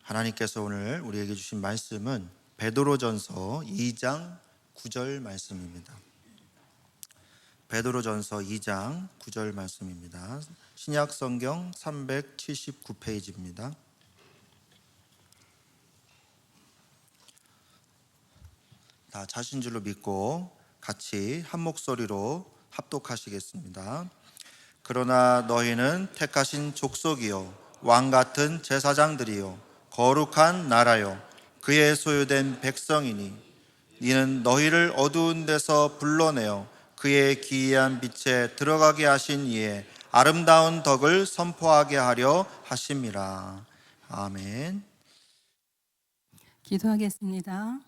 하나님께서 오늘 우리에게 주신 말씀은 베드로전서 2장 9절 말씀입니다. 베드로전서 2장 9절 말씀입니다. 신약 성경 379페이지입니다. 다 자신 줄로 믿고 같이 한 목소리로 합독하시겠습니다. 그러나 너희는 택하신 족속이요 왕 같은 제사장들이요 거룩한 나라요 그의 소유된 백성이니 이는 너희를 어두운 데서 불러내어 그의 기이한 빛에 들어가게 하신 이의 아름다운 덕을 선포하게 하려 하심이라. 아멘. 기도하겠습니다.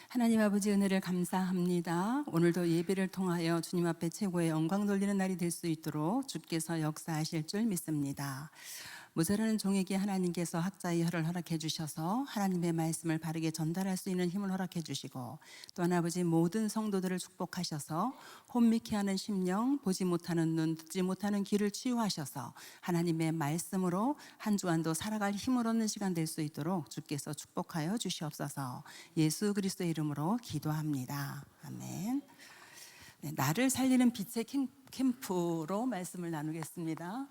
하나님 아버지, 은혜를 감사합니다. 오늘도 예배를 통하여 주님 앞에 최고의 영광 돌리는 날이 될 수 있도록 주께서 역사하실 줄 믿습니다. 모자라는 종에게 하나님께서 학자의 혀를 허락해 주셔서 하나님의 말씀을 바르게 전달할 수 있는 힘을 허락해 주시고, 또한 아버지 모든 성도들을 축복하셔서 혼미케 하는 심령, 보지 못하는 눈, 듣지 못하는 귀를 치유하셔서 하나님의 말씀으로 한 주간도 살아갈 힘을 얻는 시간 될 수 있도록 주께서 축복하여 주시옵소서. 예수 그리스도의 이름으로 기도합니다. 아멘. 네, 나를 살리는 빛의 캠프로 말씀을 나누겠습니다.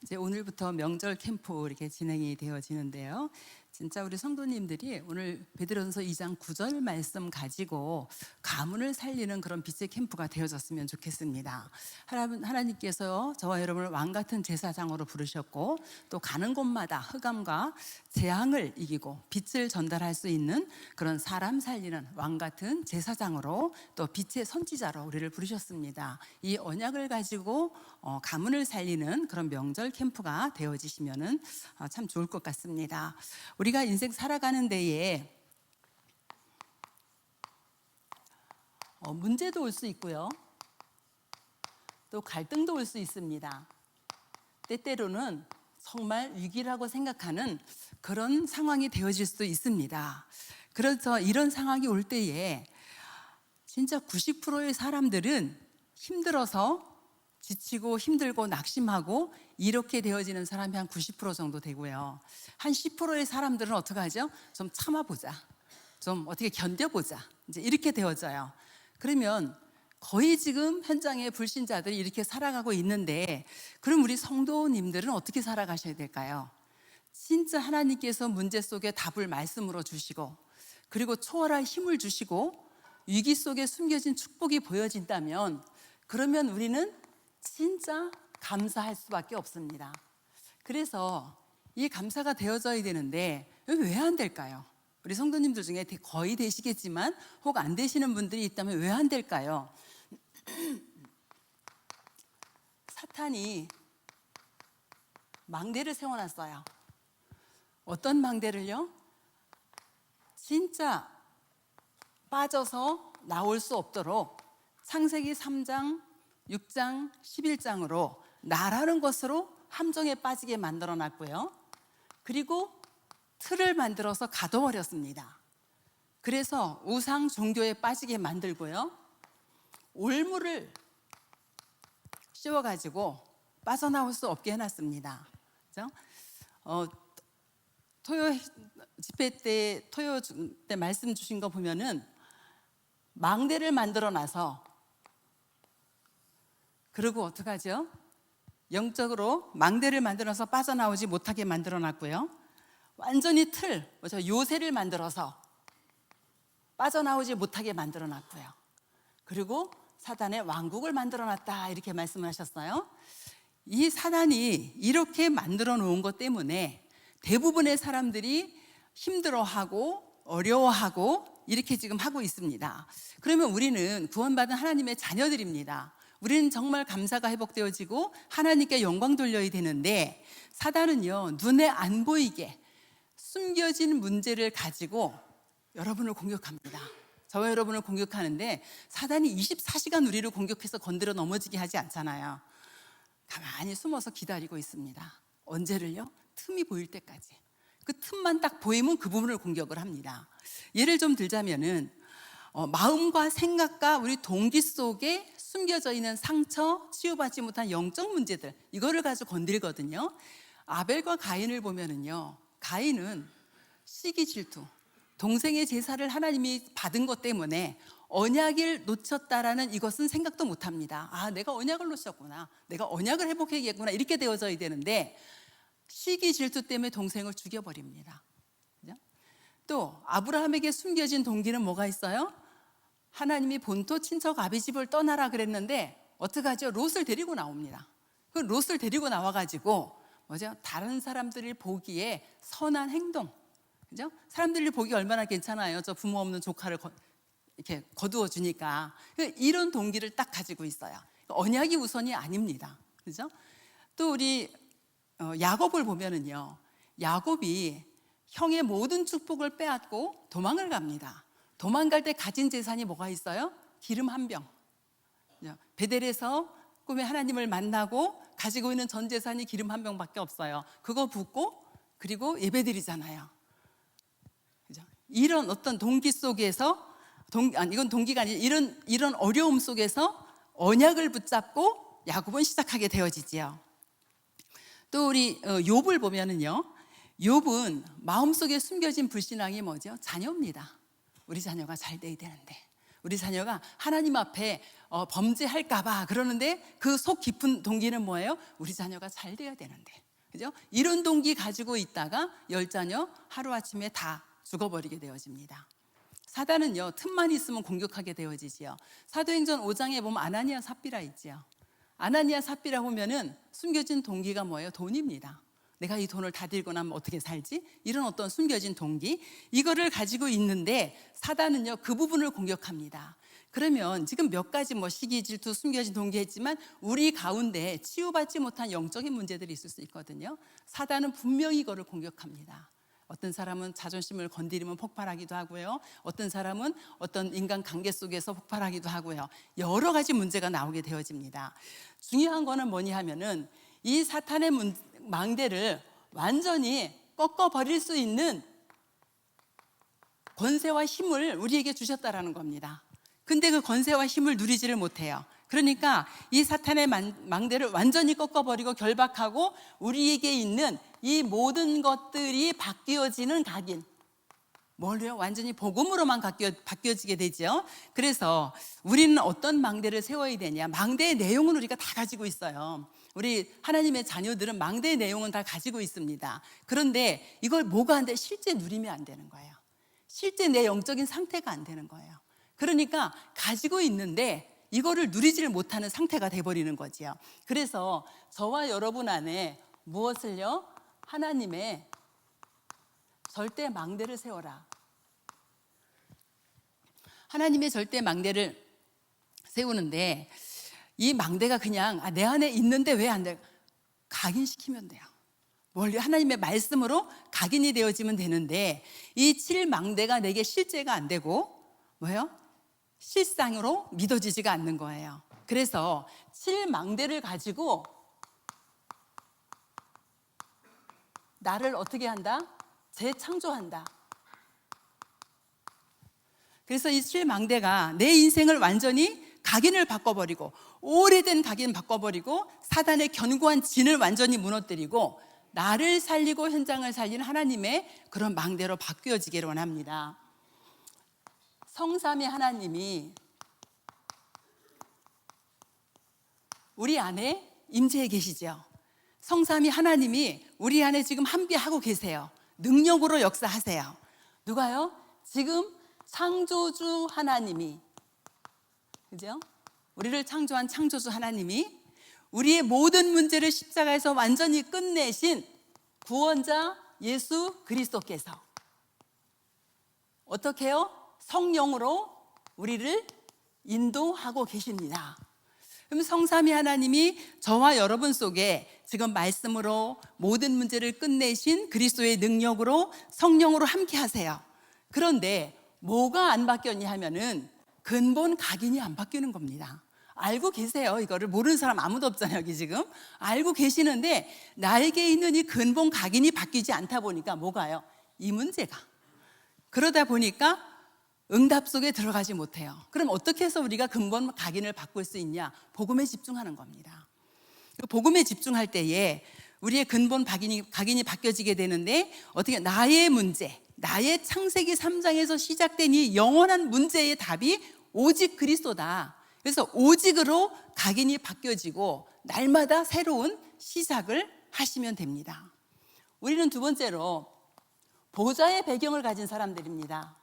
이제 오늘부터 명절 캠프 이렇게 진행이 되어지는데요. 진짜 우리 성도님들이 오늘 베드로전서 2장 9절 말씀 가지고 가문을 살리는 그런 빛의 캠프가 되어졌으면 좋겠습니다. 하나님께서 저와 여러분을 왕 같은 제사장으로 부르셨고, 또 가는 곳마다 흑암과 재앙을 이기고 빛을 전달할 수 있는 그런 사람 살리는 왕 같은 제사장으로, 또 빛의 선지자로 우리를 부르셨습니다. 이 언약을 가지고 가문을 살리는 그런 명절 캠프가 되어지시면은 참 좋을 것 같습니다. 우리가 인생 살아가는 데에 문제도 올 수 있고요, 또 갈등도 올 수 있습니다. 때때로는 정말 위기라고 생각하는 그런 상황이 되어질 수도 있습니다. 그래서 이런 상황이 올 때에 진짜 90%의 사람들은 힘들어서 지치고 힘들고 낙심하고 이렇게 되어지는 사람이 한 90% 정도 되고요, 한 10%의 사람들은 어떻게 하죠? 좀 참아보자, 좀 어떻게 견뎌보자, 이제 이렇게 되어져요. 그러면 거의 지금 현장의 불신자들이 이렇게 살아가고 있는데, 그럼 우리 성도님들은 어떻게 살아가셔야 될까요? 진짜 하나님께서 문제 속에 답을 말씀으로 주시고, 그리고 초월할 힘을 주시고 위기 속에 숨겨진 축복이 보여진다면, 그러면 우리는 진짜 감사할 수밖에 없습니다. 그래서 이 감사가 되어져야 되는데 왜 안 될까요? 우리 성도님들 중에 거의 되시겠지만 혹 안 되시는 분들이 있다면 왜 안 될까요? 사탄이 망대를 세워놨어요. 어떤 망대를요? 진짜 빠져서 나올 수 없도록 창세기 3장, 6장, 11장으로 나라는 것으로 함정에 빠지게 만들어 놨고요, 그리고 틀을 만들어서 가둬버렸습니다. 그래서 우상 종교에 빠지게 만들고요, 올무를 씌워가지고 빠져나올 수 없게 해놨습니다. 그렇죠? 토요 집회 때, 토요 때 말씀 주신 거 보면은 망대를 만들어 놔서, 그리고 어떡하죠? 영적으로 망대를 만들어서 빠져나오지 못하게 만들어 놨고요, 완전히 요새를 만들어서 빠져나오지 못하게 만들어 놨고요, 그리고 사단의 왕국을 만들어 놨다, 이렇게 말씀을 하셨어요. 이 사단이 이렇게 만들어 놓은 것 때문에 대부분의 사람들이 힘들어하고 어려워하고 이렇게 지금 하고 있습니다. 그러면 우리는 구원받은 하나님의 자녀들입니다. 우리는 정말 감사가 회복되어지고 하나님께 영광 돌려야 되는데, 사단은요, 눈에 안 보이게 숨겨진 문제를 가지고 여러분을 공격합니다. 저와 여러분을 공격하는데, 사단이 24시간 우리를 공격해서 건드려 넘어지게 하지 않잖아요. 가만히 숨어서 기다리고 있습니다. 언제를요? 틈이 보일 때까지. 그 틈만 딱 보이면 그 부분을 공격을 합니다. 예를 좀 들자면은 마음과 생각과 우리 동기 속에 숨겨져 있는 상처, 치유받지 못한 영적 문제들, 이거를 가지고 건드리거든요. 아벨과 가인을 보면은요, 가인은 시기 질투, 동생의 제사를 하나님이 받은 것 때문에 언약을 놓쳤다라는 이것은 생각도 못합니다. 아, 내가 언약을 놓쳤구나, 내가 언약을 회복해야겠구나, 이렇게 되어져야 되는데 시기 질투 때문에 동생을 죽여버립니다. 그죠? 또 아브라함에게 숨겨진 동기는 뭐가 있어요? 하나님이 본토 친척 아비집을 떠나라 그랬는데 어떡하죠? 롯을 데리고 나옵니다. 그 롯을 데리고 나와가지고 뭐죠? 다른 사람들이 보기에 선한 행동, 그죠? 사람들이 보기 얼마나 괜찮아요. 저 부모 없는 조카를 이렇게 거두어 주니까. 이런 동기를 딱 가지고 있어요. 언약이 우선이 아닙니다. 그죠? 또 우리 야곱을 보면은요, 야곱이 형의 모든 축복을 빼앗고 도망을 갑니다. 도망갈 때 가진 재산이 뭐가 있어요? 기름 한 병. 베델에서 꿈에 하나님을 만나고 가지고 있는 전 재산이 기름 한 병밖에 없어요. 그거 붓고 그리고 예배드리잖아요. 그죠? 이런 어떤 동기 속에서 이건 동기가 아니라 이런 어려움 속에서 언약을 붙잡고 야곱은 시작하게 되어지지요. 또 우리 욥을 보면은요, 욥은 마음속에 숨겨진 불신앙이 뭐죠? 자녀입니다. 우리 자녀가 잘 돼야 되는데, 우리 자녀가 하나님 앞에 범죄할까 봐 그러는데 그 속 깊은 동기는 뭐예요? 우리 자녀가 잘 돼야 되는데. 그죠? 이런 동기 가지고 있다가 10자녀 하루아침에 다 죽어버리게 되어집니다. 사단은요, 틈만 있으면 공격하게 되어지지요. 사도행전 5장에 보면 아나니아 삽비라 있지요. 아나니아 삽비라 보면은 숨겨진 동기가 뭐예요? 돈입니다. 내가 이 돈을 다 들고 나면 어떻게 살지? 이런 어떤 숨겨진 동기, 이거를 가지고 있는데 사단은요, 그 부분을 공격합니다. 그러면 지금 몇 가지 시기, 질투, 숨겨진 동기 했지만 우리 가운데 치유받지 못한 영적인 문제들이 있을 수 있거든요. 사단은 분명히 이거를 공격합니다. 어떤 사람은 자존심을 건드리면 폭발하기도 하고요. 어떤 사람은 어떤 인간 관계 속에서 폭발하기도 하고요. 여러 가지 문제가 나오게 되어집니다. 중요한 거는 뭐냐 하면은 이 사탄의 망대를 완전히 꺾어버릴 수 있는 권세와 힘을 우리에게 주셨다라는 겁니다. 근데 그 권세와 힘을 누리지를 못해요. 그러니까 이 사탄의 망대를 완전히 꺾어버리고 결박하고 우리에게 있는 이 모든 것들이 바뀌어지는 각인, 뭘요? 완전히 복음으로만 바뀌어지게 되죠. 그래서 우리는 어떤 망대를 세워야 되냐? 망대의 내용은 우리가 다 가지고 있어요. 우리 하나님의 자녀들은 망대의 내용은 다 가지고 있습니다. 그런데 이걸 뭐가 안 돼? 실제 누리면 안 되는 거예요. 실제 내 영적인 상태가 안 되는 거예요. 그러니까 가지고 있는데 이거를 누리지를 못하는 상태가 돼버리는 거지요. 그래서 저와 여러분 안에 무엇을요? 하나님의 절대 망대를 세워라. 하나님의 절대 망대를 세우는데 이 망대가 그냥 내 안에 있는데 왜 안 돼? 각인시키면 돼요. 원래 하나님의 말씀으로 각인이 되어지면 되는데 이 7망대가 내게 실제가 안 되고 뭐예요? 실상으로 믿어지지가 않는 거예요. 그래서 7망대를 가지고 나를 어떻게 한다? 재창조한다. 그래서 이 7망대가 내 인생을 완전히 각인을 바꿔버리고 오래된 각인 바꿔버리고 사단의 견고한 진을 완전히 무너뜨리고 나를 살리고 현장을 살리는 하나님의 그런 망대로 바뀌어지기를 원합니다. 성삼위 하나님이 우리 안에 임재해 계시죠. 성삼위 하나님이 우리 안에 지금 함께하고 계세요. 능력으로 역사하세요. 누가요? 지금 창조주 하나님이, 그죠? 우리를 창조한 창조주 하나님이 우리의 모든 문제를 십자가에서 완전히 끝내신 구원자 예수 그리스도께서 어떻게 해요? 성령으로 우리를 인도하고 계십니다. 그럼 성삼위 하나님이 저와 여러분 속에 지금 말씀으로 모든 문제를 끝내신 그리스도의 능력으로 성령으로 함께 하세요. 그런데 뭐가 안 바뀌었냐 하면은 근본 각인이 안 바뀌는 겁니다. 알고 계세요. 이거를 모르는 사람 아무도 없잖아요, 여기 지금. 알고 계시는데 나에게 있는 이 근본 각인이 바뀌지 않다 보니까 뭐가요? 이 문제가. 그러다 보니까 응답 속에 들어가지 못해요. 그럼 어떻게 해서 우리가 근본 각인을 바꿀 수 있냐? 복음에 집중하는 겁니다. 복음에 집중할 때에 우리의 근본 각인이 바뀌어지게 되는데 어떻게 나의 문제, 나의 창세기 3장에서 시작된 이 영원한 문제의 답이 오직 그리스도다. 그래서 오직으로 각인이 바뀌어지고 날마다 새로운 시작을 하시면 됩니다. 우리는 두 번째로 보좌의 배경을 가진 사람들입니다.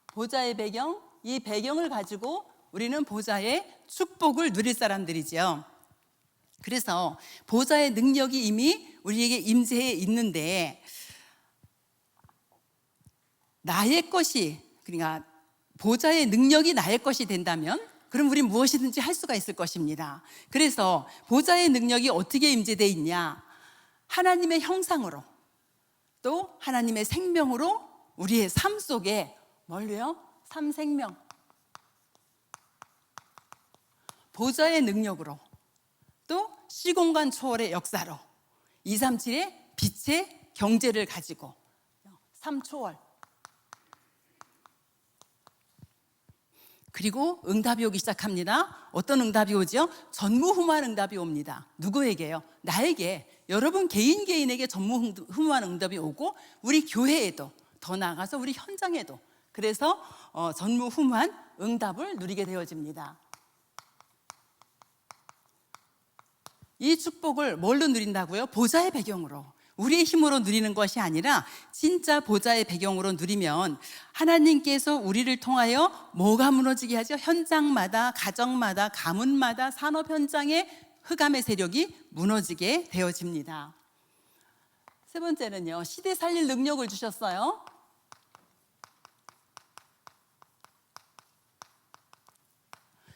보좌의 배경, 이 배경을 가지고 우리는 보좌의 축복을 누릴 사람들이죠. 그래서 보좌의 능력이 이미 우리에게 임재해 있는데 나의 것이, 그러니까 보좌의 능력이 나의 것이 된다면 그럼 우리는 무엇이든지 할 수가 있을 것입니다. 그래서 보좌의 능력이 어떻게 임재되어 있냐? 하나님의 형상으로 또 하나님의 생명으로 우리의 삶 속에 뭘로요? 삼생명, 보좌의 능력으로 또 시공간 초월의 역사로 237의 빛의 경제를 가지고 3초월, 그리고 응답이 오기 시작합니다. 어떤 응답이 오죠? 전무후무한 응답이 옵니다. 누구에게요? 나에게, 여러분 개인에게 전무후무한 응답이 오고 우리 교회에도, 더 나아가서 우리 현장에도, 그래서 전무후무한 응답을 누리게 되어집니다. 이 축복을 뭘로 누린다고요? 보좌의 배경으로, 우리의 힘으로 누리는 것이 아니라 진짜 보좌의 배경으로 누리면 하나님께서 우리를 통하여 뭐가 무너지게 하죠? 현장마다, 가정마다, 가문마다, 산업 현장의 흑암의 세력이 무너지게 되어집니다. 세 번째는요, 시대 살릴 능력을 주셨어요.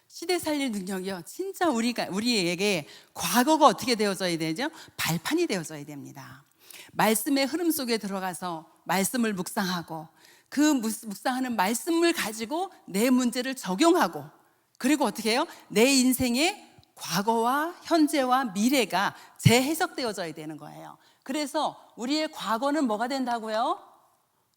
시대 살릴 능력이요, 진짜 우리에게 과거가 어떻게 되어져야 되죠? 발판이 되어져야 됩니다. 말씀의 흐름 속에 들어가서 말씀을 묵상하고 그 묵상하는 말씀을 가지고 내 문제를 적용하고, 그리고 어떻게 해요? 내 인생의 과거와 현재와 미래가 재해석되어져야 되는 거예요. 그래서 우리의 과거는 뭐가 된다고요?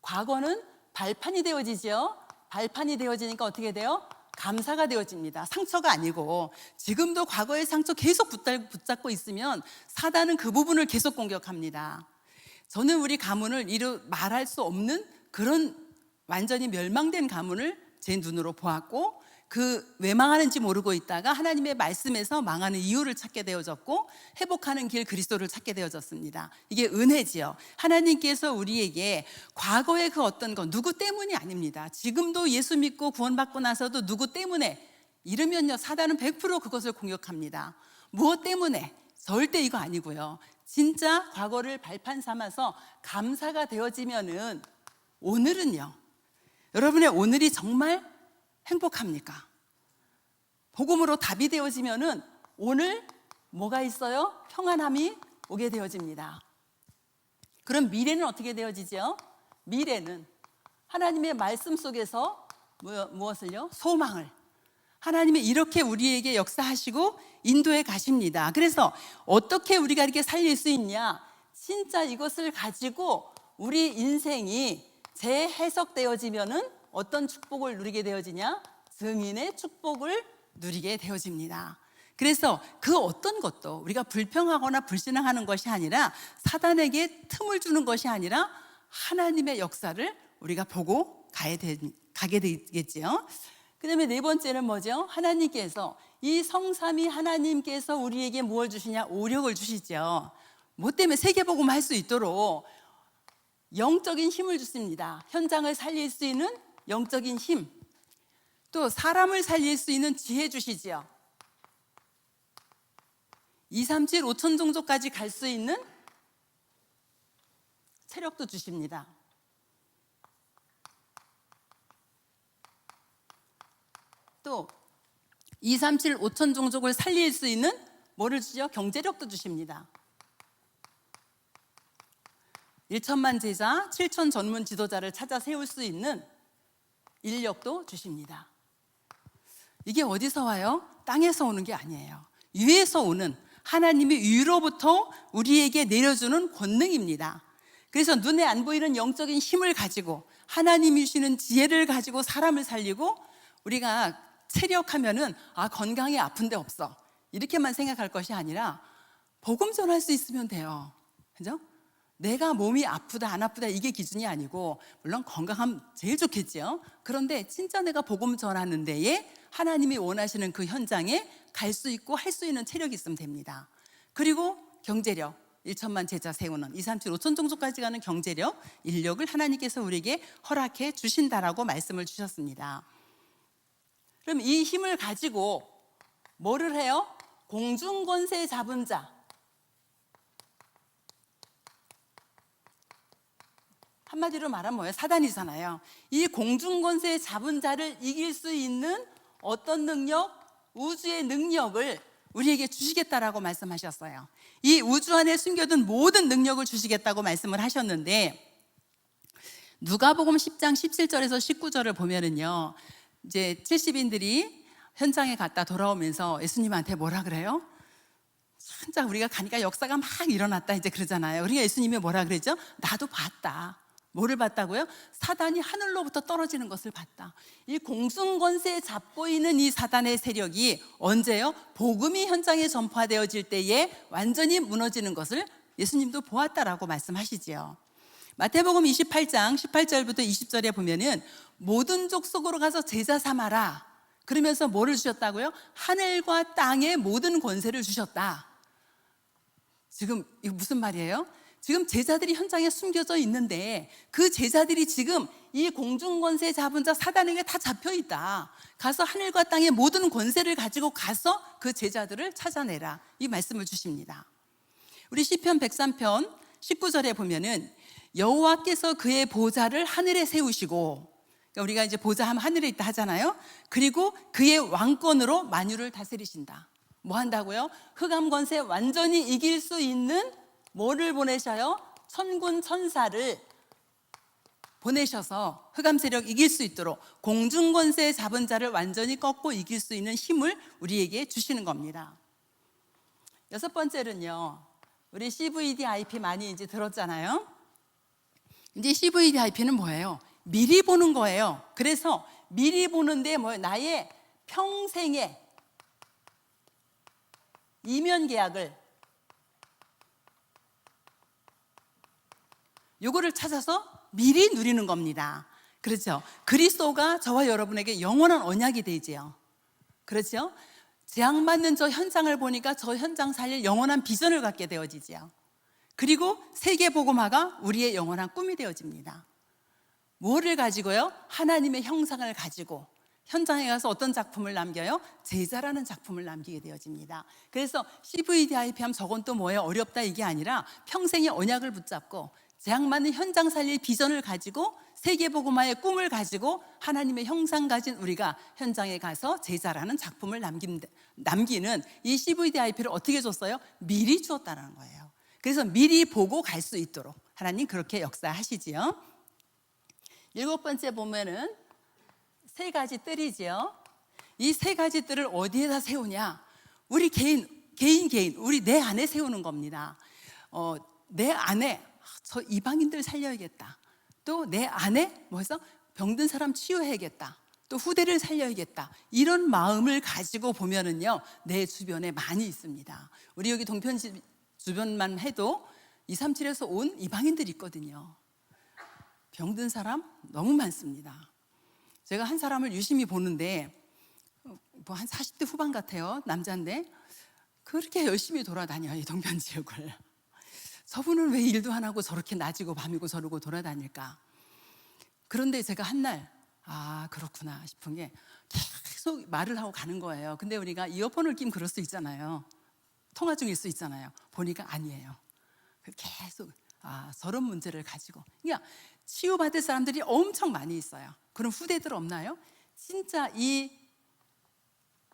과거는 발판이 되어지죠. 발판이 되어지니까 어떻게 돼요? 감사가 되어집니다. 상처가 아니고. 지금도 과거의 상처 계속 붙잡고 있으면 사단은 그 부분을 계속 공격합니다. 저는 우리 가문을 말할 수 없는 그런 완전히 멸망된 가문을 제 눈으로 보았고, 그 왜 망하는지 모르고 있다가 하나님의 말씀에서 망하는 이유를 찾게 되어졌고, 회복하는 길 그리스도를 찾게 되어졌습니다. 이게 은혜지요. 하나님께서 우리에게 과거의 그 어떤 것, 누구 때문이 아닙니다. 지금도 예수 믿고 구원받고 나서도 누구 때문에 이러면요, 사단은 100% 그것을 공격합니다. 무엇 때문에? 절대 이거 아니고요. 진짜 과거를 발판 삼아서 감사가 되어지면은 오늘은요, 여러분의 오늘이 정말 행복합니까? 복음으로 답이 되어지면은 오늘 뭐가 있어요? 평안함이 오게 되어집니다. 그럼 미래는 어떻게 되어지죠? 미래는 하나님의 말씀 속에서 무엇을요? 소망을, 하나님이 이렇게 우리에게 역사하시고 인도해 가십니다. 그래서 어떻게 우리가 이렇게 살릴 수 있냐? 진짜 이것을 가지고 우리 인생이 재해석되어지면은 어떤 축복을 누리게 되어지냐? 증인의 축복을 누리게 되어집니다. 그래서 그 어떤 것도 우리가 불평하거나 불신앙하는 것이 아니라, 사단에게 틈을 주는 것이 아니라 하나님의 역사를 우리가 보고 가게 되겠지요. 그 다음에 네 번째는 뭐죠? 하나님께서, 이 성삼위 하나님께서 우리에게 무엇을 주시냐? 오력을 주시죠. 뭐 때문에 세계복음 할 수 있도록 영적인 힘을 주십니다. 현장을 살릴 수 있는 영적인 힘, 또 사람을 살릴 수 있는 지혜 주시지요. 237 5천 종족까지 갈 수 있는 체력도 주십니다. 또 237 5천 종족을 살릴 수 있는 뭐를 주죠? 경제력도 주십니다. 1천만 제자, 7천 전문 지도자를 찾아 세울 수 있는 인력도 주십니다. 이게 어디서 와요? 땅에서 오는 게 아니에요. 위에서 오는 하나님이 위로부터 우리에게 내려주는 권능입니다. 그래서 눈에 안 보이는 영적인 힘을 가지고 하나님이 주시는 지혜를 가지고 사람을 살리고, 우리가 체력하면은 건강에 아픈 데 없어 이렇게만 생각할 것이 아니라 복음 전할 수 있으면 돼요. 그죠? 내가 몸이 아프다 안 아프다 이게 기준이 아니고, 물론 건강하면 제일 좋겠죠. 그런데 진짜 내가 복음 전하는 데에 하나님이 원하시는 그 현장에 갈 수 있고 할 수 있는 체력이 있으면 됩니다. 그리고 경제력, 1천만 제자 세우는 2, 3, 7, 5천 정도까지 가는 경제력, 인력을 하나님께서 우리에게 허락해 주신다라고 말씀을 주셨습니다. 그럼 이 힘을 가지고 뭐를 해요? 공중권세 잡은 자, 한마디로 말하면 뭐예요? 사단이잖아요. 이 공중권세 잡은 자를 이길 수 있는 어떤 능력? 우주의 능력을 우리에게 주시겠다라고 말씀하셨어요. 이 우주 안에 숨겨둔 모든 능력을 주시겠다고 말씀을 하셨는데, 누가복음 10장 17절에서 19절을 보면은요, 이제 70인들이 현장에 갔다 돌아오면서 예수님한테 뭐라 그래요? 진짜 우리가 가니까 역사가 막 일어났다 이제 그러잖아요. 우리가 예수님이 뭐라 그랬죠? 나도 봤다. 뭐를 봤다고요? 사단이 하늘로부터 떨어지는 것을 봤다. 이 공중권세 잡고 있는 이 사단의 세력이 언제요? 복음이 현장에 전파되어질 때에 완전히 무너지는 것을 예수님도 보았다라고 말씀하시지요. 마태복음 28장 18절부터 20절에 보면은 모든 족속으로 가서 제자 삼아라. 그러면서 뭐를 주셨다고요? 하늘과 땅의 모든 권세를 주셨다. 지금 이거 무슨 말이에요? 지금 제자들이 현장에 숨겨져 있는데 그 제자들이 지금 이 공중권세 잡은 자 사단에게 다 잡혀 있다. 가서 하늘과 땅의 모든 권세를 가지고 가서 그 제자들을 찾아내라. 이 말씀을 주십니다. 우리 시편 103편 19절에 보면은 여호와께서 그의 보좌를 하늘에 세우시고, 그러니까 우리가 이제 보좌 하면 하늘에 있다 하잖아요. 그리고 그의 왕권으로 만유를 다스리신다. 뭐 한다고요? 흑암 권세 완전히 이길 수 있는 뭐를 보내셔요? 천군 천사를 보내셔서 흑암 세력 이길 수 있도록 공중 권세 잡은 자를 완전히 꺾고 이길 수 있는 힘을 우리에게 주시는 겁니다. 여섯 번째는요, 우리 CVDIP 많이 이제 들었잖아요. 이제 CVDIP는 뭐예요? 미리 보는 거예요. 그래서 미리 보는데 뭐예요? 나의 평생의 이면 계약을, 요거를 찾아서 미리 누리는 겁니다. 그렇죠? 그리스도가 저와 여러분에게 영원한 언약이 되지요. 그렇죠? 재앙받는 저 현장을 보니까 저 현장 살릴 영원한 비전을 갖게 되어지지요. 그리고 세계복음화가 우리의 영원한 꿈이 되어집니다. 뭐를 가지고요? 하나님의 형상을 가지고 현장에 가서 어떤 작품을 남겨요? 제자라는 작품을 남기게 되어집니다. 그래서 CVDIP 하면 저건 또 뭐예요? 어렵다 이게 아니라 평생의 언약을 붙잡고 재앙맞는 현장 살릴 비전을 가지고 세계복음화의 꿈을 가지고 하나님의 형상 가진 우리가 현장에 가서 제자라는 작품을 남기는 이 CVDIP를 어떻게 줬어요? 미리 주었다는 거예요. 그래서 미리 보고 갈 수 있도록 하나님 그렇게 역사하시지요. 7번째 보면은 세 가지 뜰이지요. 이 세 가지 뜰을 어디에다 세우냐? 우리 개인 우리 내 안에 세우는 겁니다. 내 안에 저 이방인들 살려야겠다. 또 내 안에 뭐해서 병든 사람 치유해야겠다. 또 후대를 살려야겠다. 이런 마음을 가지고 보면은요, 내 주변에 많이 있습니다. 우리 여기 동편 주변만 해도 237에서 온 이방인들이 있거든요. 병든 사람 너무 많습니다. 제가 한 사람을 유심히 보는데 뭐 한 40대 후반 같아요. 남자인데 그렇게 열심히 돌아다녀요, 이 동편 지역을. 저분은 왜 일도 안 하고 저렇게 낮이고 밤이고 저러고 돌아다닐까? 그런데 제가 한날 그렇구나 싶은 게 계속 말을 하고 가는 거예요. 근데 우리가 이어폰을 끼면 그럴 수 있잖아요. 통화 중일 수 있잖아요. 보니까 아니에요. 계속 저런 문제를 가지고, 그러니까 치유받을 사람들이 엄청 많이 있어요. 그럼 후대들 없나요? 진짜 이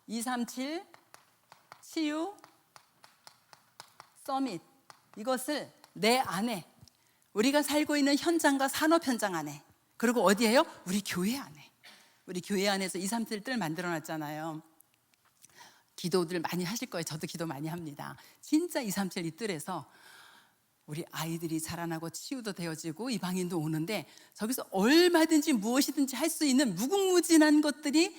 237 치유 서밋, 이것을 내 안에, 우리가 살고 있는 현장과 산업 현장 안에, 그리고 어디예요? 우리 교회 안에, 우리 교회 안에서 2, 3일 뜰 만들어놨잖아요. 기도들 많이 하실 거예요. 저도 기도 많이 합니다. 진짜 2, 3일 이 뜰에서 우리 아이들이 자라나고 치유도 되어지고 이방인도 오는데 저기서 얼마든지 무엇이든지 할 수 있는 무궁무진한 것들이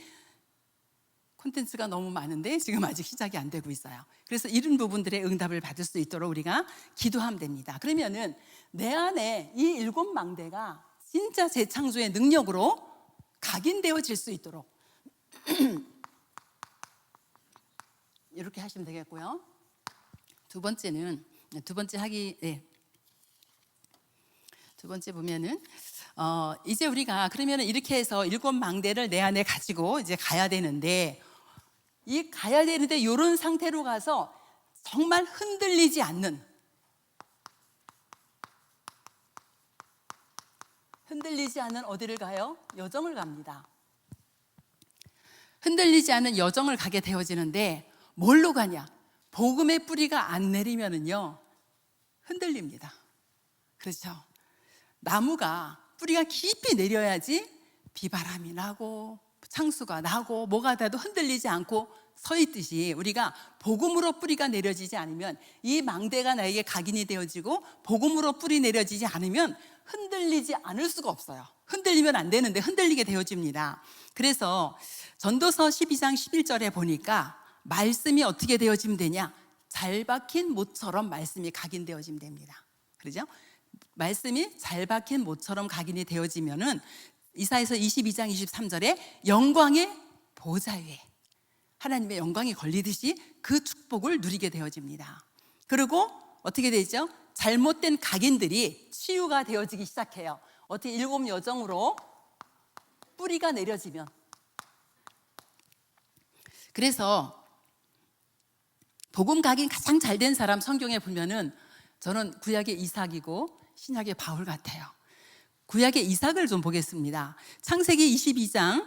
콘텐츠가 너무 많은데 지금 아직 시작이 안 되고 있어요. 그래서 이런 부분들의 응답을 받을 수 있도록 우리가 기도하면 됩니다. 그러면은 내 안에 이 7망대가 진짜 재창조의 능력으로 각인되어질 수 있도록 이렇게 하시면 되겠고요. 두 번째 보면은 이제 우리가 그러면은 이렇게 해서 7망대를 내 안에 가지고 이제 가야 되는데 이런 상태로 가서 정말 흔들리지 않는 어디를 가요? 여정을 갑니다. 흔들리지 않은 여정을 가게 되어지는데 뭘로 가냐? 복음의 뿌리가 안 내리면은요 흔들립니다. 그렇죠? 나무가 뿌리가 깊이 내려야지 비바람이 나고 창수가 나고 뭐가 돼도 흔들리지 않고 서 있듯이 우리가 복음으로 뿌리가 내려지지 않으면 이 망대가 나에게 각인이 되어지고 복음으로 뿌리 내려지지 않으면 흔들리지 않을 수가 없어요. 흔들리면 안 되는데 흔들리게 되어집니다. 그래서 전도서 12장 11절에 보니까 말씀이 어떻게 되어지면 되냐? 잘 박힌 못처럼 말씀이 각인되어지면 됩니다. 그렇죠? 말씀이 잘 박힌 못처럼 각인이 되어지면은 이사야서 22장 23절에 영광의 보좌 위에 하나님의 영광이 걸리듯이 그 축복을 누리게 되어집니다. 그리고 어떻게 되죠? 잘못된 각인들이 치유가 되어지기 시작해요. 어떻게 7 여정으로 뿌리가 내려지면. 그래서 복음 각인 가장 잘 된 사람 성경에 보면은 저는 구약의 이삭이고 신약의 바울 같아요. 구약의 이삭을 좀 보겠습니다. 창세기 22장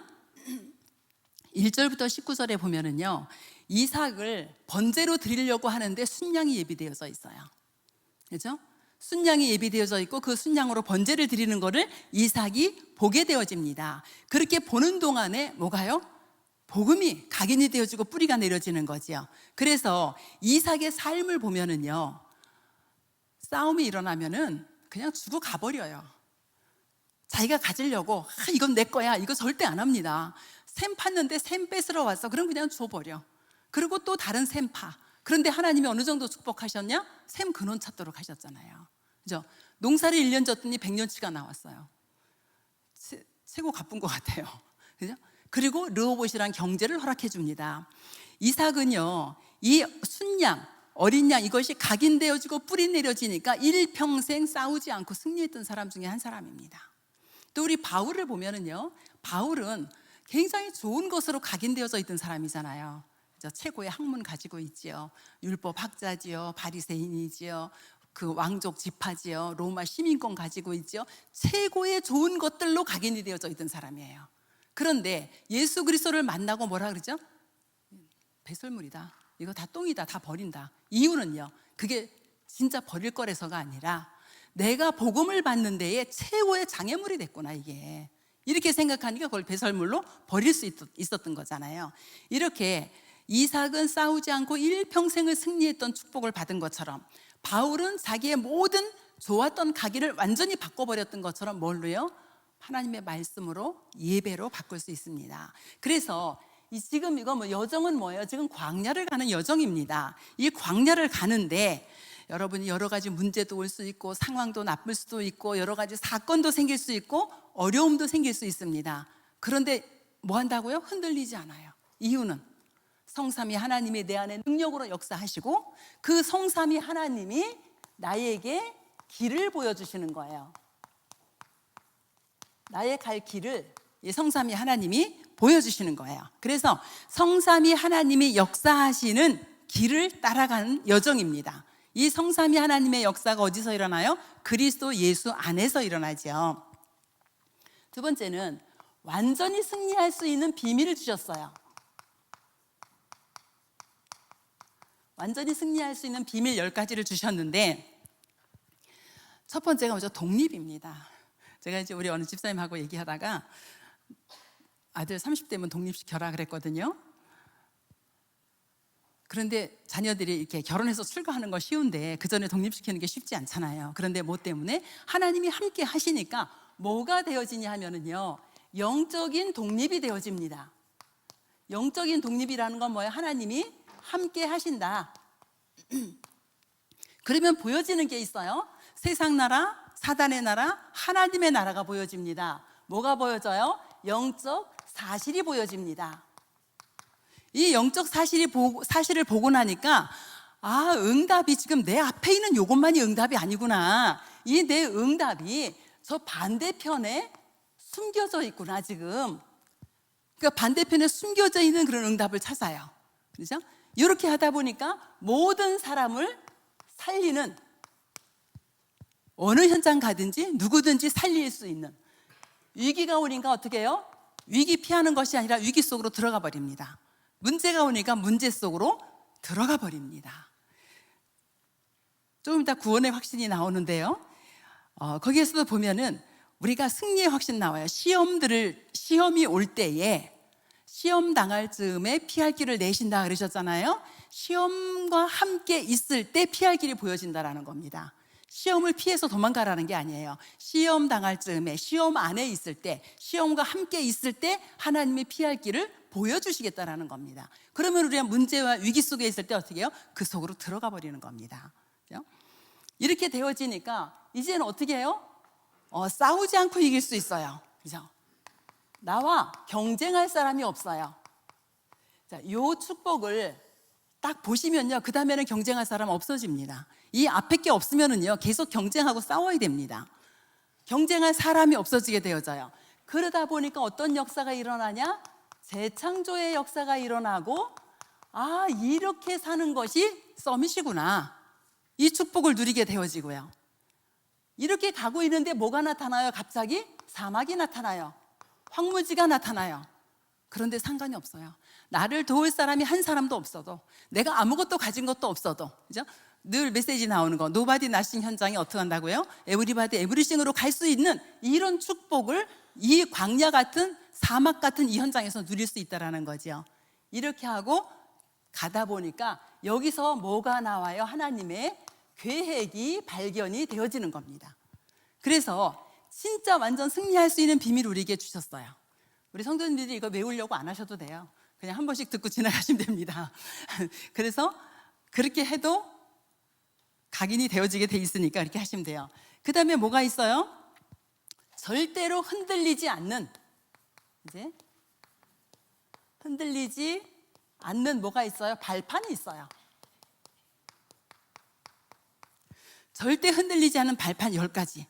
1절부터 19절에 보면은요, 이삭을 번제로 드리려고 하는데 순양이 예비되어져 있어요. 그렇죠? 순양이 예비되어져 있고 그 순양으로 번제를 드리는 것을 이삭이 보게 되어집니다. 그렇게 보는 동안에 뭐가요? 복음이 각인이 되어지고 뿌리가 내려지는 거지요. 그래서 이삭의 삶을 보면은요, 싸움이 일어나면은 그냥 주고 가버려요. 자기가 가지려고 이건 내 거야 이거 절대 안 합니다. 샘 팠는데 샘 뺏으러 왔어. 그럼 그냥 줘버려. 그리고 또 다른 샘 파. 그런데 하나님이 어느 정도 축복하셨냐? 샘 근원 찾도록 하셨잖아요. 그죠? 농사를 1년 졌더니 100년치가 나왔어요. 최고 가쁜 것 같아요. 그죠? 그리고 르호봇이란 경제를 허락해 줍니다. 이삭은요, 이 순양, 어린 양 이것이 각인되어지고 뿌리 내려지니까 일평생 싸우지 않고 승리했던 사람 중에 한 사람입니다. 또 우리 바울을 보면은요, 바울은 굉장히 좋은 것으로 각인되어져 있던 사람이잖아요. 최고의 학문 가지고 있지요. 율법 학자지요. 바리새인이지요. 그 왕족 지파지요. 로마 시민권 가지고 있지요. 최고의 좋은 것들로 각인이 되어져 있던 사람이에요. 그런데 예수 그리스도를 만나고 뭐라 그러죠? 배설물이다. 이거 다 똥이다. 다 버린다. 이유는요, 그게 진짜 버릴 거라서가 아니라 내가 복음을 받는 데에 최고의 장애물이 됐구나 이게. 이렇게 생각하니까 그걸 배설물로 버릴 수 있었던 거잖아요. 이렇게 이삭은 싸우지 않고 일평생을 승리했던 축복을 받은 것처럼 바울은 자기의 모든 좋았던 가기를 완전히 바꿔버렸던 것처럼 뭘로요? 하나님의 말씀으로 예배로 바꿀 수 있습니다. 그래서 지금 이거 여정은 뭐예요? 지금 광야를 가는 여정입니다. 이 광야를 가는데 여러분이 여러 가지 문제도 올 수 있고 상황도 나쁠 수도 있고 여러 가지 사건도 생길 수 있고 어려움도 생길 수 있습니다. 그런데 뭐 한다고요? 흔들리지 않아요. 이유는 성삼위 하나님이 내 안에 능력으로 역사하시고 그 성삼위 하나님이 나에게 길을 보여주시는 거예요. 나의 갈 길을 이 성삼위 하나님이 보여주시는 거예요. 그래서 성삼위 하나님이 역사하시는 길을 따라가는 여정입니다. 이 성삼위 하나님의 역사가 어디서 일어나요? 그리스도 예수 안에서 일어나죠. 두 번째는 완전히 승리할 수 있는 비밀을 주셨어요. 완전히 승리할 수 있는 비밀 10가지를 주셨는데 첫 번째가 먼저 독립입니다. 제가 이제 우리 어느 집사님하고 얘기하다가 아들 30대면 독립시켜라 그랬거든요. 그런데 자녀들이 이렇게 결혼해서 출가하는 건 쉬운데 그 전에 독립시키는 게 쉽지 않잖아요. 그런데 뭐 때문에? 하나님이 함께 하시니까 뭐가 되어지냐 하면은요, 영적인 독립이 되어집니다. 영적인 독립이라는 건 뭐예요? 하나님이 함께 하신다. 그러면 보여지는 게 있어요. 세상 나라, 사단의 나라, 하나님의 나라가 보여집니다. 뭐가 보여져요? 영적 사실이 보여집니다. 이 영적 사실을 보고 나니까 응답이 지금 내 앞에 있는 이것만이 응답이 아니구나. 이 내 응답이 저 반대편에 숨겨져 있구나 지금. 그러니까 반대편에 숨겨져 있는 그런 응답을 찾아요. 그렇죠? 이렇게 하다 보니까 모든 사람을 살리는, 어느 현장 가든지 누구든지 살릴 수 있는, 위기가 오니까 어떻게 해요? 위기 피하는 것이 아니라 위기 속으로 들어가 버립니다. 문제가 오니까 문제 속으로 들어가 버립니다. 조금 이따 구원의 확신이 나오는데요, 거기에서도 보면은 우리가 승리의 확신 나와요. 시험이 올 때에 시험 당할 즈음에 피할 길을 내신다 그러셨잖아요. 시험과 함께 있을 때 피할 길이 보여진다라는 겁니다. 시험을 피해서 도망가라는 게 아니에요. 시험 당할 즈음에, 시험 안에 있을 때, 시험과 함께 있을 때 하나님이 피할 길을 보여주시겠다라는 겁니다. 그러면 우리가 문제와 위기 속에 있을 때 어떻게 해요? 그 속으로 들어가 버리는 겁니다. 그렇죠? 이렇게 되어지니까 이제는 어떻게 해요? 싸우지 않고 이길 수 있어요. 그죠? 나와 경쟁할 사람이 없어요. 자, 요 축복을 딱 보시면요, 그 다음에는 경쟁할 사람 없어집니다. 이 앞에 게 없으면은요, 계속 경쟁하고 싸워야 됩니다. 경쟁할 사람이 없어지게 되어져요. 그러다 보니까 어떤 역사가 일어나냐? 재창조의 역사가 일어나고, 이렇게 사는 것이 서밋이구나. 이 축복을 누리게 되어지고요. 이렇게 가고 있는데 뭐가 나타나요? 갑자기 사막이 나타나요. 황무지가 나타나요. 그런데 상관이 없어요. 나를 도울 사람이 한 사람도 없어도, 내가 아무것도 가진 것도 없어도, 그죠? 늘 메시지 나오는 거, 노바디 나싱 현장이 어떻게 한다고요? 에브리바디 에브리싱으로 갈 수 있는 이런 축복을 이 광야 같은, 사막 같은 이 현장에서 누릴 수 있다라는 거죠. 이렇게 하고 가다 보니까 여기서 뭐가 나와요? 하나님의 계획이 발견이 되어지는 겁니다. 그래서 진짜 완전 승리할 수 있는 비밀을 우리에게 주셨어요. 우리 성도님들이 이거 외우려고 안 하셔도 돼요. 그냥 한 번씩 듣고 지나가시면 됩니다. 그래서 그렇게 해도 각인이 되어지게 돼 있으니까 이렇게 하시면 돼요. 그 다음에 뭐가 있어요? 절대로 흔들리지 않는, 이제 흔들리지 않는 뭐가 있어요? 발판이 있어요. 절대 흔들리지 않는 발판 10가지.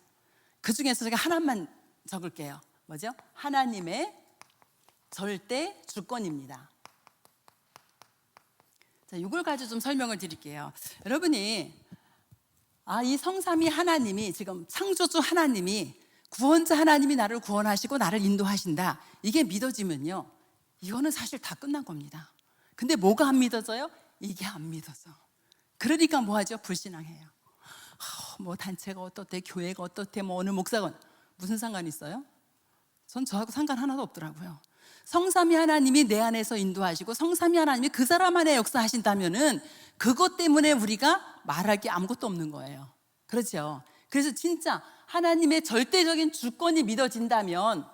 그 중에서 제가 하나만 적을게요. 뭐죠? 하나님의 절대 주권입니다. 자, 이걸 가지고 좀 설명을 드릴게요. 여러분이 이 성삼위 하나님이, 지금 창조주 하나님이, 구원자 하나님이 나를 구원하시고 나를 인도하신다, 이게 믿어지면요, 이거는 사실 다 끝난 겁니다. 근데 뭐가 안 믿어져요? 이게 안 믿어져. 그러니까 뭐 하죠? 불신앙해요. 뭐 단체가 어떻대, 교회가 어떻대, 뭐 어느 목사건 무슨 상관이 있어요? 전 저하고 상관 하나도 없더라고요. 성삼위 하나님이 내 안에서 인도하시고 성삼위 하나님이 그 사람 안에 역사하신다면은 그것 때문에 우리가 말할 게 아무것도 없는 거예요. 그렇죠? 그래서 진짜 하나님의 절대적인 주권이 믿어진다면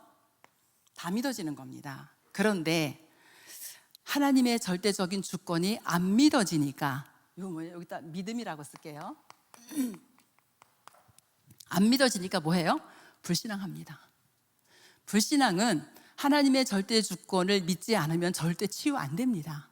다 믿어지는 겁니다. 그런데 하나님의 절대적인 주권이 안 믿어지니까, 이거 뭐예요? 여기다 믿음이라고 쓸게요. 안 믿어지니까 뭐해요? 불신앙합니다. 불신앙은 하나님의 절대 주권을 믿지 않으면 절대 치유 안 됩니다.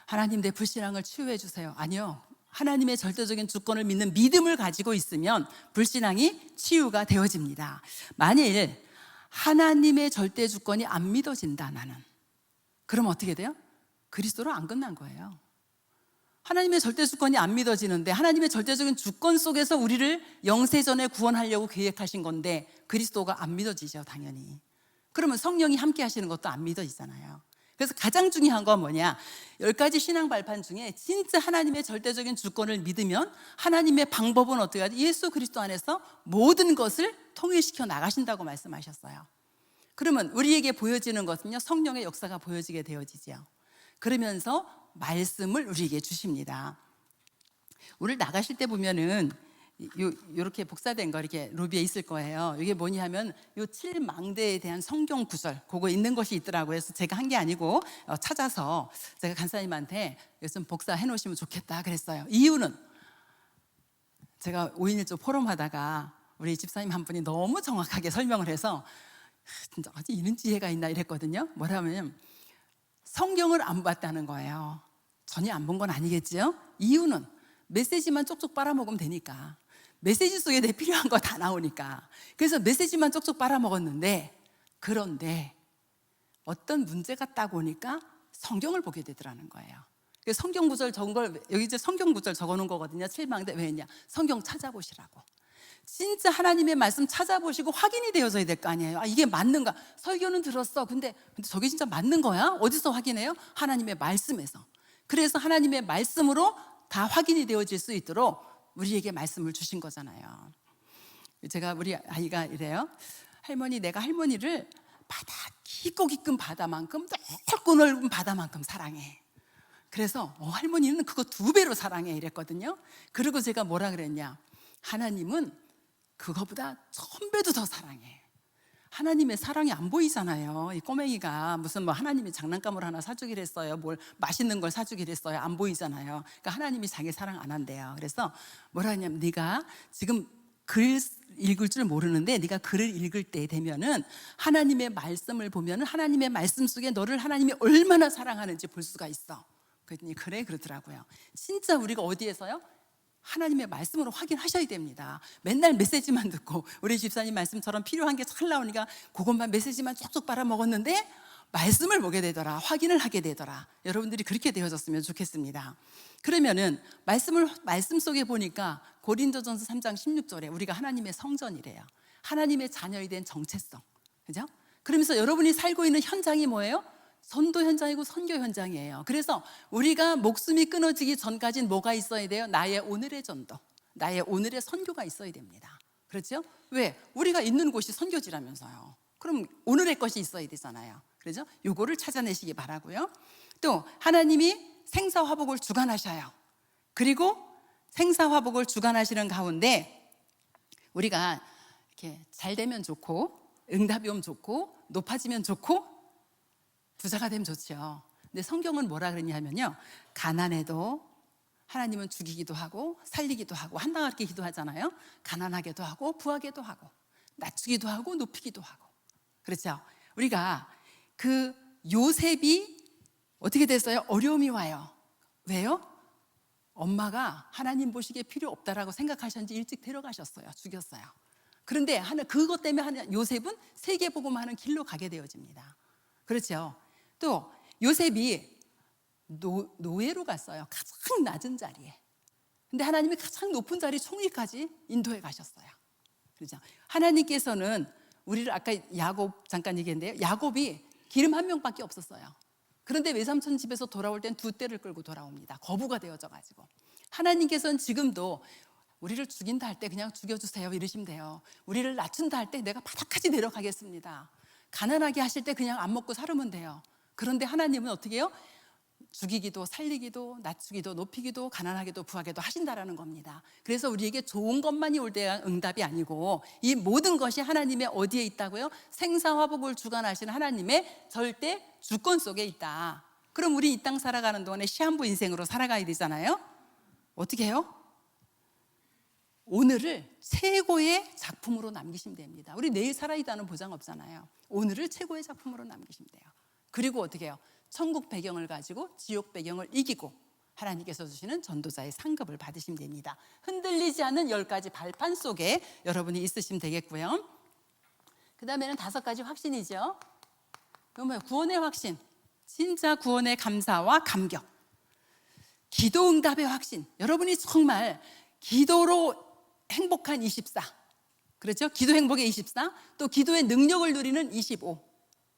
하나님, 내 불신앙을 치유해 주세요. 아니요, 하나님의 절대적인 주권을 믿는 믿음을 가지고 있으면 불신앙이 치유가 되어집니다. 만일 하나님의 절대 주권이 안 믿어진다, 나는, 그럼 어떻게 돼요? 그리스도로 안 끝난 거예요. 하나님의 절대 주권이 안 믿어지는데, 하나님의 절대적인 주권 속에서 우리를 영세전에 구원하려고 계획하신 건데 그리스도가 안 믿어지죠, 당연히. 그러면 성령이 함께 하시는 것도 안 믿어지잖아요. 그래서 가장 중요한 건 뭐냐? 10가지 신앙 발판 중에 진짜 하나님의 절대적인 주권을 믿으면 하나님의 방법은 어떻게 하죠? 예수 그리스도 안에서 모든 것을 통일시켜 나가신다고 말씀하셨어요. 그러면 우리에게 보여지는 것은요, 성령의 역사가 보여지게 되어지죠. 그러면서 말씀을 우리에게 주십니다. 오늘 나가실 때 보면은 요렇게 복사된 거 이렇게 로비에 있을 거예요. 이게 뭐냐면 요 7망대에 대한 성경 구절 그거 있는 것이 있더라고요. 그래서 제가 한 게 아니고 찾아서 제가 간사님한테 이거 좀 복사해 놓으시면 좋겠다 그랬어요. 이유는 제가 5인 1조 포럼 하다가 우리 집사님 한 분이 너무 정확하게 설명을 해서 진짜 어디 이런 지혜가 있나 이랬거든요. 뭐라면 성경을 안 봤다는 거예요. 전혀 안 본 건 아니겠죠. 이유는 메시지만 쪽쪽 빨아먹으면 되니까. 메시지 속에 내 필요한 거 다 나오니까. 그래서 메시지만 쪽쪽 빨아먹었는데, 그런데 어떤 문제가 딱 오니까 성경을 보게 되더라는 거예요. 성경 구절 적은 걸 여기 이제 성경 구절 적어놓은 거거든요. 7망대 왜냐? 성경 찾아보시라고. 진짜 하나님의 말씀 찾아보시고 확인이 되어져야 될 거 아니에요. 아, 이게 맞는가? 설교는 들었어. 근데 저게 진짜 맞는 거야? 어디서 확인해요? 하나님의 말씀에서. 그래서 하나님의 말씀으로 다 확인이 되어질 수 있도록 우리에게 말씀을 주신 거잖아요. 제가 우리 아이가 이래요. 할머니, 내가 할머니를 바다 깊고 깊은 바다만큼 넓고 넓은 바다만큼 사랑해. 그래서 할머니는 그거 2배로 사랑해 이랬거든요. 그리고 제가 뭐라 그랬냐? 하나님은 그거보다 1000배도 더 사랑해. 하나님의 사랑이 안 보이잖아요. 이 꼬맹이가 무슨 뭐 하나님이 장난감을 하나 사주기로 했어요. 뭘 맛있는 걸 사주기로 했어요. 안 보이잖아요. 그러니까 하나님이 자기 사랑 안 한대요. 그래서 뭐라 하냐면 네가 지금 글 읽을 줄 모르는데 네가 글을 읽을 때 되면은 하나님의 말씀을 보면은 하나님의 말씀 속에 너를 하나님이 얼마나 사랑하는지 볼 수가 있어. 그랬더니 그래 그러더라고요. 진짜 우리가 어디에서요? 하나님의 말씀으로 확인하셔야 됩니다. 맨날 메시지만 듣고 우리 집사님 말씀처럼 필요한 게 잘 나오니까 그것만 메시지만 쪽쪽 빨아먹었는데 말씀을 보게 되더라. 확인을 하게 되더라. 여러분들이 그렇게 되어졌으면 좋겠습니다. 그러면은 말씀 속에 보니까 고린도전서 3장 16절에 우리가 하나님의 성전이래요. 하나님의 자녀에 대한 정체성. 그죠? 그러면서 여러분이 살고 있는 현장이 뭐예요? 전도 현장이고 선교 현장이에요. 그래서 우리가 목숨이 끊어지기 전까지는 뭐가 있어야 돼요? 나의 오늘의 전도, 나의 오늘의 선교가 있어야 됩니다. 그렇죠? 왜? 우리가 있는 곳이 선교지라면서요. 그럼 오늘의 것이 있어야 되잖아요. 그렇죠? 요거를 찾아내시기 바라고요. 또 하나님이 생사화복을 주관하셔요. 그리고 생사화복을 주관하시는 가운데 우리가 이렇게 잘 되면 좋고 응답이 오면 좋고 높아지면 좋고 부자가 되면 좋죠. 근데 성경은 뭐라 그러냐면요, 가난해도 하나님은 죽이기도 하고 살리기도 하고 한다 그렇게 기도하잖아요. 가난하게도 하고 부하게도 하고 낮추기도 하고 높이기도 하고. 그렇죠? 우리가 그 요셉이 어떻게 됐어요? 어려움이 와요. 왜요? 엄마가 하나님 보시기에 필요 없다라고 생각하셨는지 일찍 데려가셨어요. 죽였어요. 그런데 그것 때문에 요셉은 세계복음하는 길로 가게 되어집니다. 그렇죠? 또 요셉이 노예로 갔어요. 가장 낮은 자리에. 근데 하나님이 가장 높은 자리 총리까지 인도해 가셨어요. 그렇죠? 하나님께서는 우리를 아까 야곱 잠깐 얘기했는데요. 야곱이 기름 한 명밖에 없었어요. 그런데 외삼촌 집에서 돌아올 땐 2떼를 끌고 돌아옵니다. 거부가 되어져 가지고. 하나님께서는 지금도 우리를 죽인다 할 때 그냥 죽여주세요 이러시면 돼요. 우리를 낮춘다 할 때 내가 바닥까지 내려가겠습니다. 가난하게 하실 때 그냥 안 먹고 살으면 돼요. 그런데 하나님은 어떻게 해요? 죽이기도 살리기도 낮추기도 높이기도 가난하게도 부하게도 하신다라는 겁니다. 그래서 우리에게 좋은 것만이 올 때가 응답이 아니고 이 모든 것이 하나님의 어디에 있다고요? 생사화복을 주관하시는 하나님의 절대 주권 속에 있다. 그럼 우리 이 땅 살아가는 동안에 시한부 인생으로 살아가야 되잖아요. 어떻게 해요? 오늘을 최고의 작품으로 남기시면 됩니다. 우리 내일 살아있다는 보장 없잖아요. 오늘을 최고의 작품으로 남기시면 돼요. 그리고 어떻게 해요? 천국 배경을 가지고 지옥 배경을 이기고 하나님께서 주시는 전도자의 상급을 받으시면 됩니다. 흔들리지 않는 10가지 발판 속에 여러분이 있으시면 되겠고요. 그 다음에는 5가지 확신이죠. 그러면 구원의 확신, 진짜 구원의 감사와 감격, 기도 응답의 확신. 여러분이 정말 기도로 행복한 24, 그렇죠? 기도 행복의 24, 또 기도의 능력을 누리는 25,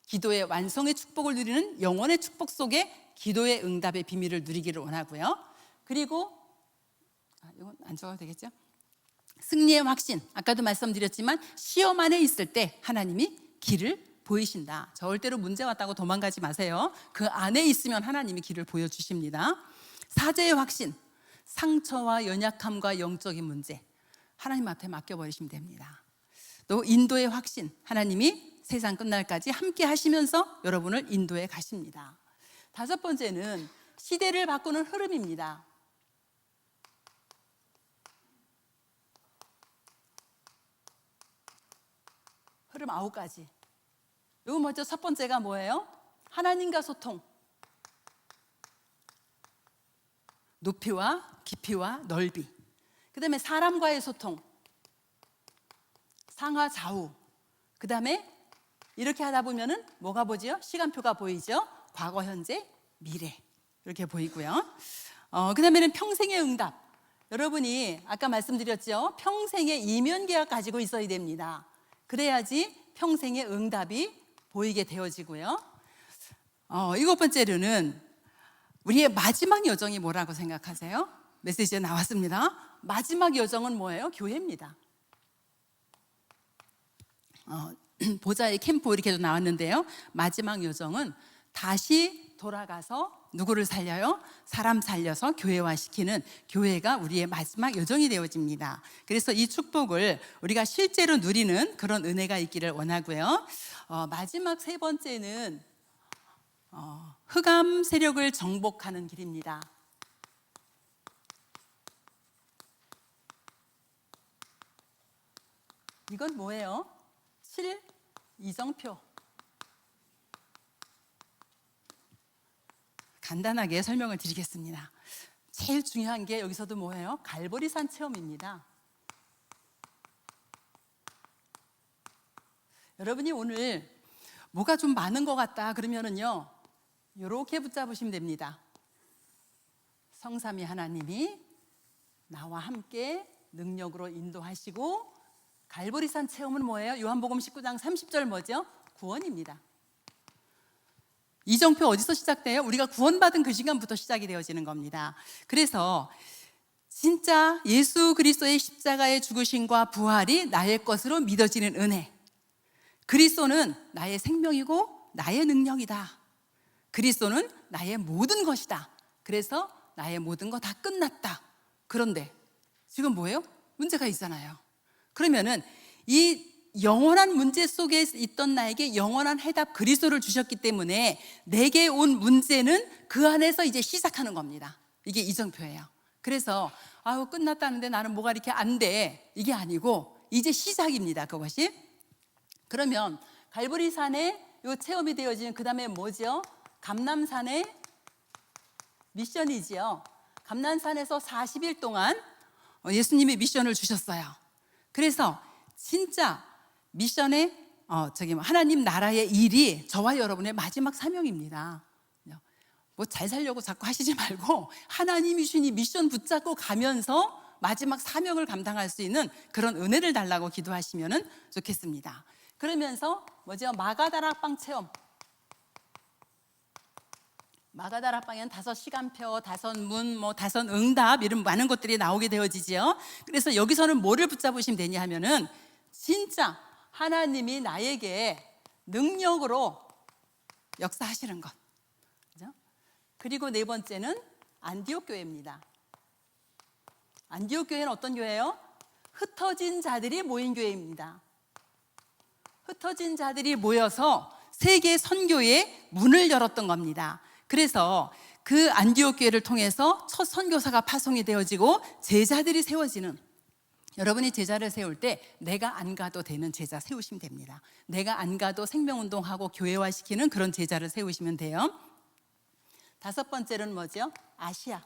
기도의 완성의 축복을 누리는 영원의 축복 속에 기도의 응답의 비밀을 누리기를 원하고요. 그리고 이건 안 적어도 되겠죠? 승리의 확신, 아까도 말씀드렸지만 시험 안에 있을 때 하나님이 길을 보이신다. 절대로 문제 왔다고 도망가지 마세요. 그 안에 있으면 하나님이 길을 보여주십니다. 사죄의 확신, 상처와 연약함과 영적인 문제 하나님한테 맡겨버리시면 됩니다. 또 인도의 확신, 하나님이 세상 끝날까지 함께 하시면서 여러분을 인도해 가십니다. 다섯 번째는 시대를 바꾸는 흐름입니다. 흐름 9가지. 이거 먼저 첫 번째가 뭐예요? 하나님과 소통. 높이와 깊이와 넓이. 그 다음에 사람과의 소통. 상하 좌우. 그 다음에 이렇게 하다 보면은 뭐가 보지요? 시간표가 보이죠? 과거, 현재, 미래. 이렇게 보이고요. 그 다음에는 평생의 응답. 여러분이 아까 말씀드렸죠? 평생의 이면 계약 가지고 있어야 됩니다. 그래야지 평생의 응답이 보이게 되어지고요. 일곱 번째로는 우리의 마지막 여정이 뭐라고 생각하세요? 메시지에 나왔습니다. 마지막 여정은 뭐예요? 교회입니다. 보좌의 캠프 이렇게도 나왔는데요. 마지막 여정은 다시 돌아가서 누구를 살려요? 사람 살려서 교회화시키는 교회가 우리의 마지막 여정이 되어집니다. 그래서 이 축복을 우리가 실제로 누리는 그런 은혜가 있기를 원하고요. 마지막 세 번째는 흑암 세력을 정복하는 길입니다. 이건 뭐예요? 7 이정표. 간단하게 설명을 드리겠습니다. 제일 중요한 게 여기서도 뭐예요? 갈보리산 체험입니다. 여러분이 오늘 뭐가 좀 많은 것 같다 그러면은요, 이렇게 붙잡으시면 됩니다. 성삼위 하나님이 나와 함께 능력으로 인도하시고, 갈보리산 체험은 뭐예요? 요한복음 19장 30절 뭐죠? 구원입니다. 이정표 어디서 시작돼요? 우리가 구원받은 그 시간부터 시작이 되어지는 겁니다. 그래서 진짜 예수 그리스도의 십자가의 죽으심과 부활이 나의 것으로 믿어지는 은혜. 그리스도는 나의 생명이고 나의 능력이다. 그리스도는 나의 모든 것이다. 그래서 나의 모든 거 다 끝났다. 그런데 지금 뭐예요? 문제가 있잖아요. 그러면은 이 영원한 문제 속에 있던 나에게 영원한 해답 그리스도를 주셨기 때문에 내게 온 문제는 그 안에서 이제 시작하는 겁니다. 이게 이정표예요. 그래서 끝났다는데 나는 뭐가 이렇게 안 돼. 이게 아니고 이제 시작입니다. 그것이. 그러면 갈보리산에 요 체험이 되어지는 그 다음에 뭐죠? 감람산의 미션이지요. 감람산에서 40일 동안 예수님이 미션을 주셨어요. 그래서 진짜 미션의 하나님 나라의 일이 저와 여러분의 마지막 사명입니다. 뭐 잘 살려고 자꾸 하시지 말고 하나님이 주신 이 미션 붙잡고 가면서 마지막 사명을 감당할 수 있는 그런 은혜를 달라고 기도하시면 좋겠습니다. 그러면서 뭐죠? 마가다락방 체험. 마가다락방에는 5시간표, 5문, 5응답 이런 많은 것들이 나오게 되어지죠. 그래서 여기서는 뭐를 붙잡으시면 되냐 하면은 진짜 하나님이 나에게 능력으로 역사하시는 것. 그죠? 그리고 네 번째는 안디옥 교회입니다. 안디옥 교회는 어떤 교회예요? 흩어진 자들이 모인 교회입니다. 흩어진 자들이 모여서 세계 선교의 문을 열었던 겁니다. 그래서 그 안디옥 교회를 통해서 첫 선교사가 파송이 되어지고 제자들이 세워지는, 여러분이 제자를 세울 때 내가 안 가도 되는 제자 세우시면 됩니다. 내가 안 가도 생명운동하고 교회화시키는 그런 제자를 세우시면 돼요. 다섯 번째는 뭐죠? 아시아.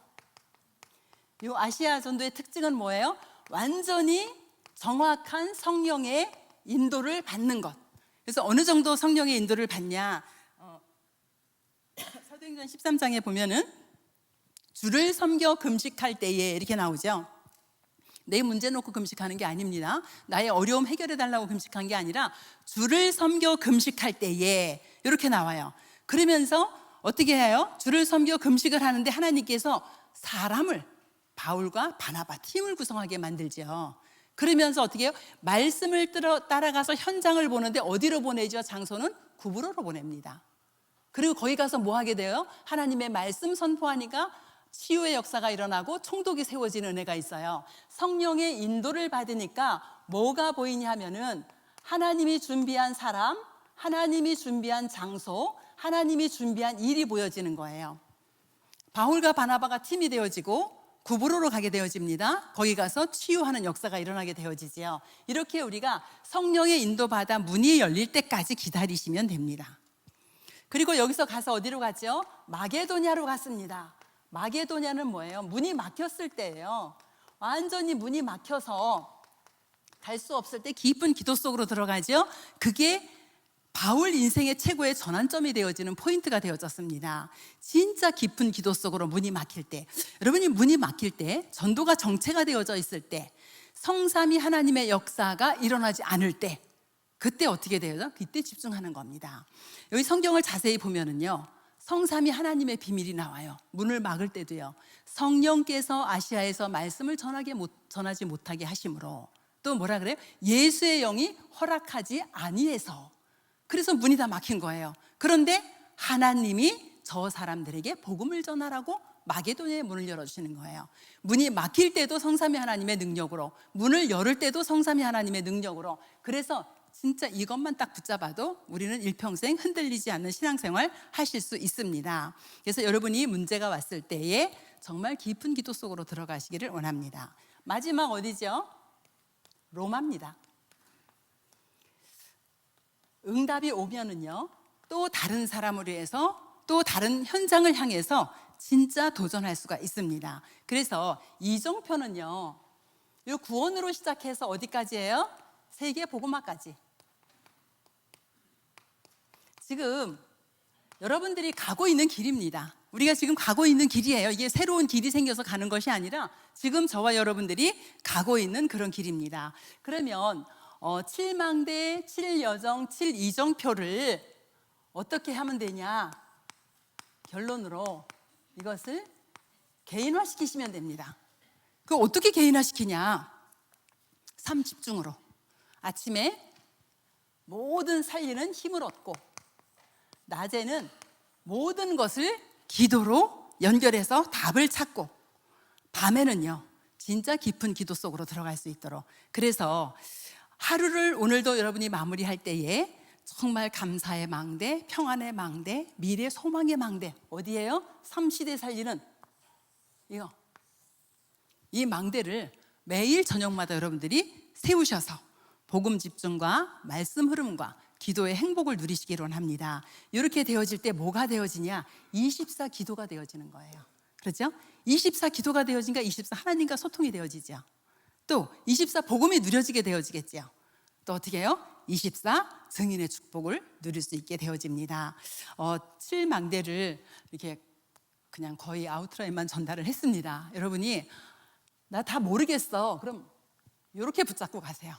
이 아시아 전도의 특징은 뭐예요? 완전히 정확한 성령의 인도를 받는 것. 그래서 어느 정도 성령의 인도를 받냐? 사도행전 13장에 보면은 주를 섬겨 금식할 때에 이렇게 나오죠. 내 문제 놓고 금식하는 게 아닙니다. 나의 어려움 해결해 달라고 금식한 게 아니라 주를 섬겨 금식할 때에 이렇게 나와요. 그러면서 어떻게 해요? 주를 섬겨 금식을 하는데 하나님께서 사람을, 바울과 바나바 팀을 구성하게 만들죠. 그러면서 어떻게 해요? 말씀을 따라가서 현장을 보는데 어디로 보내죠? 장소는 구브로로 보냅니다. 그리고 거기 가서 뭐 하게 돼요? 하나님의 말씀 선포하니까 치유의 역사가 일어나고 총독이 세워지는 은혜가 있어요. 성령의 인도를 받으니까 뭐가 보이냐 하면은 하나님이 준비한 사람, 하나님이 준비한 장소, 하나님이 준비한 일이 보여지는 거예요. 바울과 바나바가 팀이 되어지고 구브로로 가게 되어집니다. 거기 가서 치유하는 역사가 일어나게 되어지지요. 이렇게 우리가 성령의 인도받아 문이 열릴 때까지 기다리시면 됩니다. 그리고 여기서 가서 어디로 갔죠? 마게도냐로 갔습니다. 마게도냐는 뭐예요? 문이 막혔을 때예요. 완전히 문이 막혀서 갈 수 없을 때 깊은 기도 속으로 들어가죠. 그게 바울 인생의 최고의 전환점이 되어지는 포인트가 되어졌습니다. 진짜 깊은 기도 속으로 문이 막힐 때, 여러분이 문이 막힐 때, 전도가 정체가 되어져 있을 때, 성삼위 하나님의 역사가 일어나지 않을 때, 그때 어떻게 돼요? 그때 집중하는 겁니다. 여기 성경을 자세히 보면은요, 성삼위 하나님의 비밀이 나와요. 문을 막을 때도요, 성령께서 아시아에서 말씀을 전하지 못하게 하심으로, 또 뭐라 그래요? 예수의 영이 허락하지 아니해서. 그래서 문이 다 막힌 거예요. 그런데 하나님이 저 사람들에게 복음을 전하라고 마게도냐의 문을 열어주시는 거예요. 문이 막힐 때도 성삼위 하나님의 능력으로, 문을 열을 때도 성삼위 하나님의 능력으로. 그래서 진짜 이것만 딱 붙잡아도 우리는 일평생 흔들리지 않는 신앙생활 하실 수 있습니다. 그래서 여러분이 문제가 왔을 때에 정말 깊은 기도 속으로 들어가시기를 원합니다. 마지막 어디죠? 로마입니다. 응답이 오면은요, 또 다른 사람을 위해서, 또 다른 현장을 향해서 진짜 도전할 수가 있습니다. 그래서 이정표는요, 이 구원으로 시작해서 어디까지예요? 세계 복음화까지. 지금 여러분들이 가고 있는 길입니다. 우리가 지금 가고 있는 길이에요. 이게 새로운 길이 생겨서 가는 것이 아니라 지금 저와 여러분들이 가고 있는 그런 길입니다. 그러면 7망대, 7여정, 7이정표를 어떻게 하면 되냐? 결론으로 이것을 개인화시키시면 됩니다. 그 어떻게 개인화시키냐? 삶 집중으로. 아침에 모든 살리는 힘을 얻고, 낮에는 모든 것을 기도로 연결해서 답을 찾고, 밤에는요, 진짜 깊은 기도 속으로 들어갈 수 있도록. 그래서 하루를 오늘도 여러분이 마무리할 때에 정말 감사의 망대, 평안의 망대, 미래 소망의 망대, 어디예요? 삼시대 살리는 이거, 이 망대를 매일 저녁마다 여러분들이 세우셔서 복음 집중과 말씀 흐름과 기도의 행복을 누리시기를 원합니다. 이렇게 되어질 때 뭐가 되어지냐? 24 기도가 되어지는 거예요. 그렇죠? 24 기도가 되어지니까 24 하나님과 소통이 되어지죠. 또 24 복음이 누려지게 되어지겠죠. 또 어떻게 해요? 24 증인의 축복을 누릴 수 있게 되어집니다. 7망대를 이렇게 그냥 거의 아우트라인만 전달을 했습니다. 여러분이 나 다 모르겠어. 그럼 이렇게 붙잡고 가세요.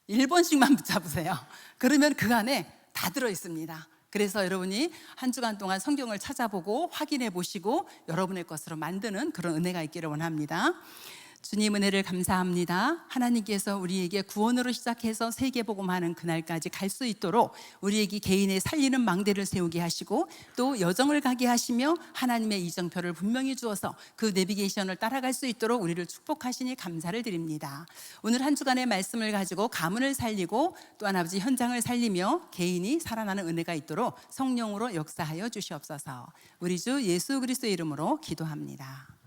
1번씩만 붙잡으세요. 그러면 그 안에 다 들어있습니다. 그래서 여러분이 한 주간 동안 성경을 찾아보고 확인해 보시고 여러분의 것으로 만드는 그런 은혜가 있기를 원합니다. 주님 은혜를 감사합니다. 하나님께서 우리에게 구원으로 시작해서 세계복음하는 그날까지 갈 수 있도록 우리에게 개인의 살리는 망대를 세우게 하시고, 또 여정을 가게 하시며 하나님의 이정표를 분명히 주어서 그 내비게이션을 따라갈 수 있도록 우리를 축복하시니 감사를 드립니다. 오늘 한 주간의 말씀을 가지고 가문을 살리고 또한 아버지 현장을 살리며 개인이 살아나는 은혜가 있도록 성령으로 역사하여 주시옵소서. 우리 주 예수 그리스도의 이름으로 기도합니다.